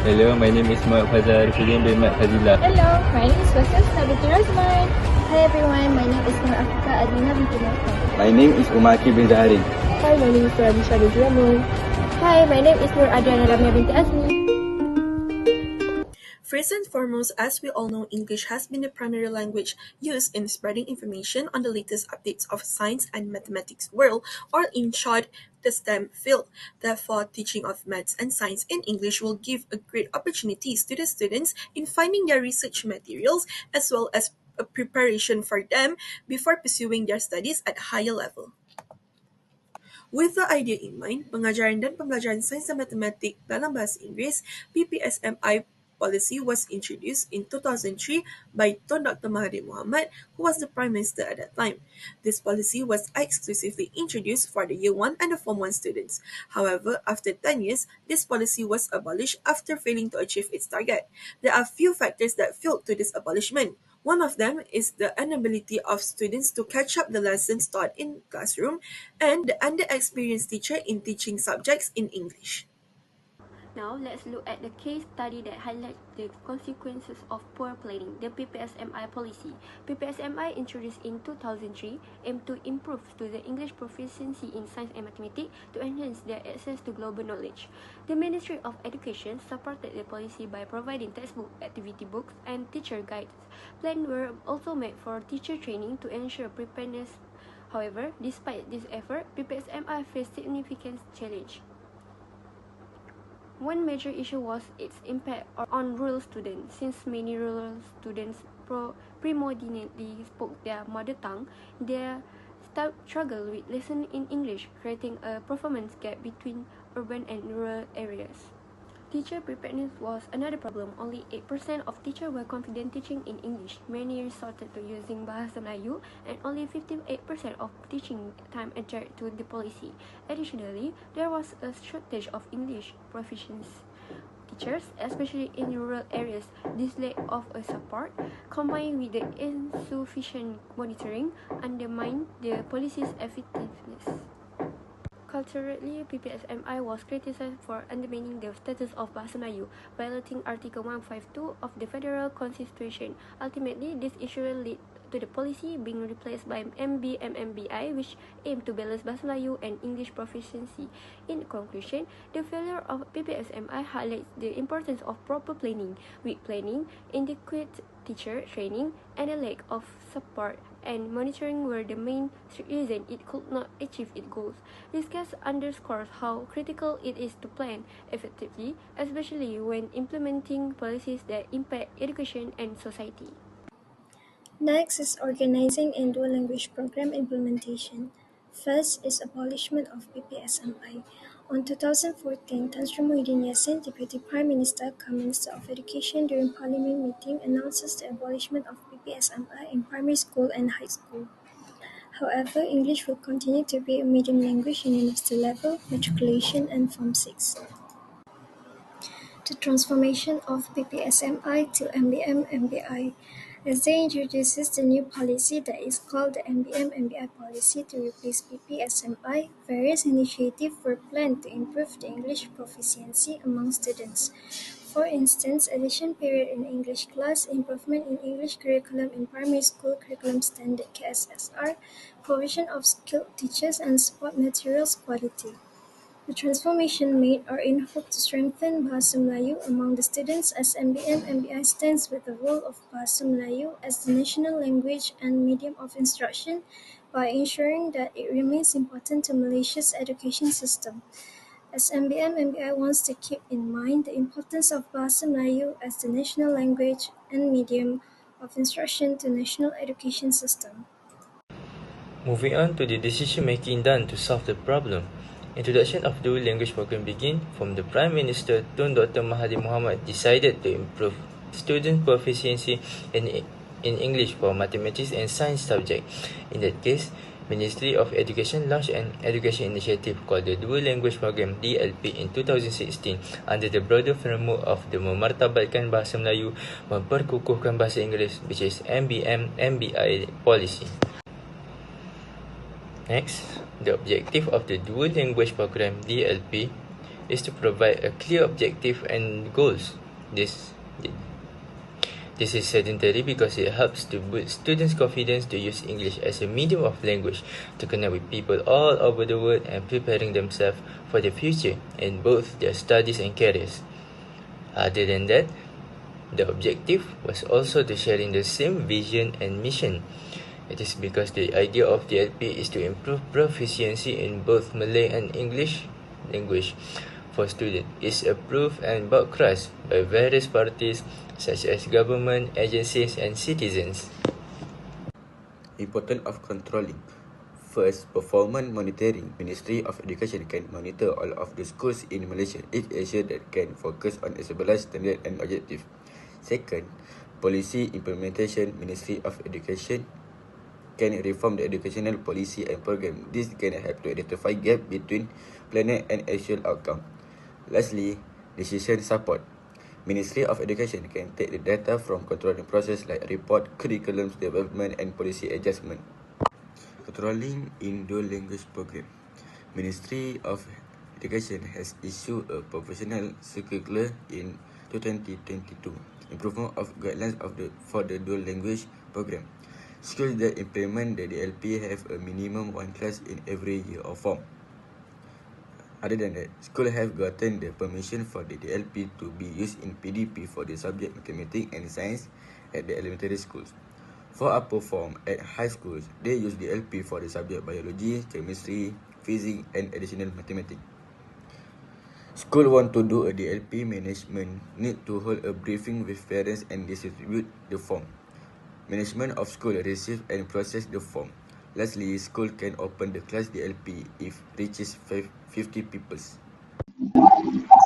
Hello, my name is Muhammad Fazal Arifudin bin Mat Fazila. Hello, my name is Bakas Nabiti Razman. Hi everyone, my name is Nur Afika Adina binti Nafan. My name is Umaki bin Zahari. Hi, my name is Radisha binti Ramon. Hi, my name is Nur Adriana Ramya binti Azmi. First and foremost, as we all know, English has been the primary language used in spreading information on the latest updates of science and mathematics world, or in short, the STEM field. Therefore, teaching of maths and science in English will give a great opportunities to the students in finding their research materials as well as a preparation for them before pursuing their studies at higher level. With the idea in mind, pengajaran dan pembelajaran sains dan matematik dalam bahasa Inggeris (PPSMI) policy was introduced in 2003 by Tun Dr. Mahathir Mohamad, who was the Prime Minister at that time. This policy was exclusively introduced for the Year 1 and the Form 1 students. However, after 10 years, this policy was abolished after failing to achieve its target. There are few factors that fueled to this abolishment. One of them is the inability of students to catch up the lessons taught in classroom and the underexperienced teacher in teaching subjects in English. Now, let's look at the case study that highlights the consequences of poor planning, the PPSMI policy. PPSMI, introduced in 2003, aimed to improve student English proficiency in science and mathematics to enhance their access to global knowledge. The Ministry of Education supported the policy by providing textbook, activity books, and teacher guides. Plans were also made for teacher training to ensure preparedness. However, despite this effort, PPSMI faced significant challenge. One major issue was its impact on rural students. Since many rural students predominantly spoke their mother tongue, they struggled with listening in English, creating a performance gap between urban and rural areas. Teacher preparedness was another problem. Only 8% of teachers were confident teaching in English. Many resorted to using Bahasa Melayu, and only 58% of teaching time adhered to the policy. Additionally, there was a shortage of English proficiency teachers, especially in rural areas. This lack of a support, combined with the insufficient monitoring, undermined the policy's effectiveness. Culturally, PPSMI was criticized for undermining the status of Bahasa Melayu, violating Article 152 of the Federal Constitution. Ultimately, this issue led to the policy being replaced by MBMMBI, which aimed to balance Bahasa Melayu and English proficiency. In conclusion, the failure of PPSMI highlights the importance of proper planning. Weak planning, inadequate teacher training, and a lack of support and monitoring were the main reason it could not achieve its goals. This case underscores how critical it is to plan effectively, especially when implementing policies that impact education and society. Next is organizing and dual language program implementation. First is abolishment of PPSMI. On 2014, Tan Sri Muhyiddin Yassin, Deputy Prime Minister, Minister of Education during Parliament meeting announces the abolishment of PPSMI in primary school and high school. However, English will continue to be a medium language in university level, matriculation, and Form 6. The transformation of PPSMI to MBM-MBI. SD introduces the new policy that is called the MBM-MBI policy to replace PPSMI. Various initiatives were planned to improve the English proficiency among students. For instance, addition period in English class, improvement in English curriculum in primary school curriculum standard KSSR, provision of skilled teachers and support materials quality. The transformation made are in hope to strengthen Bahasa Melayu among the students as MBM-MBI stands with the role of Bahasa Melayu as the national language and medium of instruction by ensuring that it remains important to Malaysia's education system. As MBM-MBI wants to keep in mind the importance of Bahasa Melayu as the national language and medium of instruction to national education system. Moving on to the decision-making done to solve the problem. Introduction of dual language program began from the Prime Minister Tun Dr. Mahathir Mohamad decided to improve student proficiency in English for mathematics and science subject. In that case, Ministry of Education launched an education initiative called the Dual Language Program (DLP) in 2016 under the broader framework of the Memartabatkan Bahasa Melayu, Memperkukuhkan Bahasa Inggeris, which is MBM-MBI policy. Next, the objective of the Dual Language Program (DLP) is to provide a clear objective and goals. This is sedentary because it helps to boost students' confidence to use English as a medium of language to connect with people all over the world and preparing themselves for the future in both their studies and careers. Other than that, the objective was also to share in the same vision and mission. It is because the idea of the LP is to improve proficiency in both Malay and English language for students is approved and broadcast by various parties such as government, agencies and citizens. Importance of controlling. First, performance monitoring. Ministry of Education can monitor all of the schools in Malaysia. It ensures that can focus on established standard and objective. Second, policy implementation. Ministry of Education can reform the educational policy and program. This can help to identify gap between plan and actual outcome. Lastly, decision support. Ministry of Education can take the data from controlling process like report, curriculum development and policy adjustment. Controlling in dual language program. Ministry of Education has issued a professional circular in 2022, improvement of guidelines for the dual language program. Schools that implement the DLP have a minimum one class in every year or form. Other than that, schools have gotten the permission for the DLP to be used in PDP for the subject mathematics and science at the elementary schools. For upper form at high schools, they use DLP for the subject biology, chemistry, physics and additional mathematics. School want to do a DLP, management need to hold a briefing with parents and distribute the form. Management of school receive and process the form. Lastly, school can open the class DLP if reaches 50 pupils.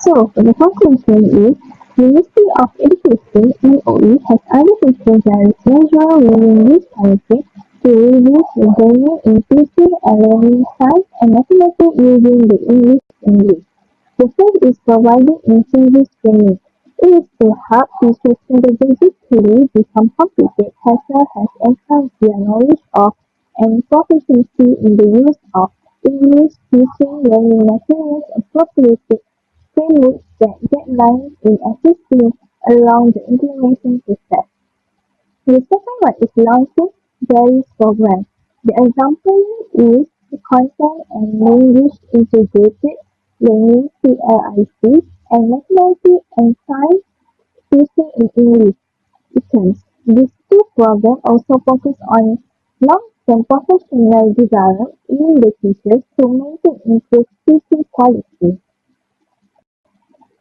So, the conclusion is, Ministry of Education (MOE) has undertaken various measures within this policy to reduce the learning in teaching and learning science and mathematics using the English. The first is providing inclusive training. It is to help teachers strategically become competent as well as enhance their knowledge of and proficiency in the use of English teaching learning materials appropriate frameworks that guidelines in assisting around the implementation process. The second one is launching various programs. The example is the Content and Language Integrated Learning (CLIC) and Mathematics and Science Teaching in English. These two programs also focus on long-term professional development in the teachers to maintain improved teaching quality.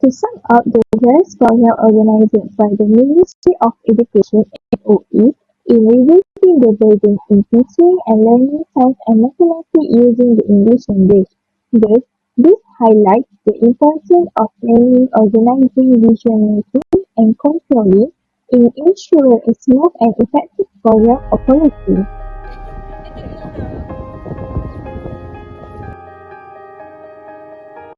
To sum up the various programs organized by the Ministry of Education (MOE) in reducing the burden in teaching and learning science and mathematics using the English language. This highlights the importance of planning, organizing, vision-making, and controlling in ensuring a smooth and effective program of policy.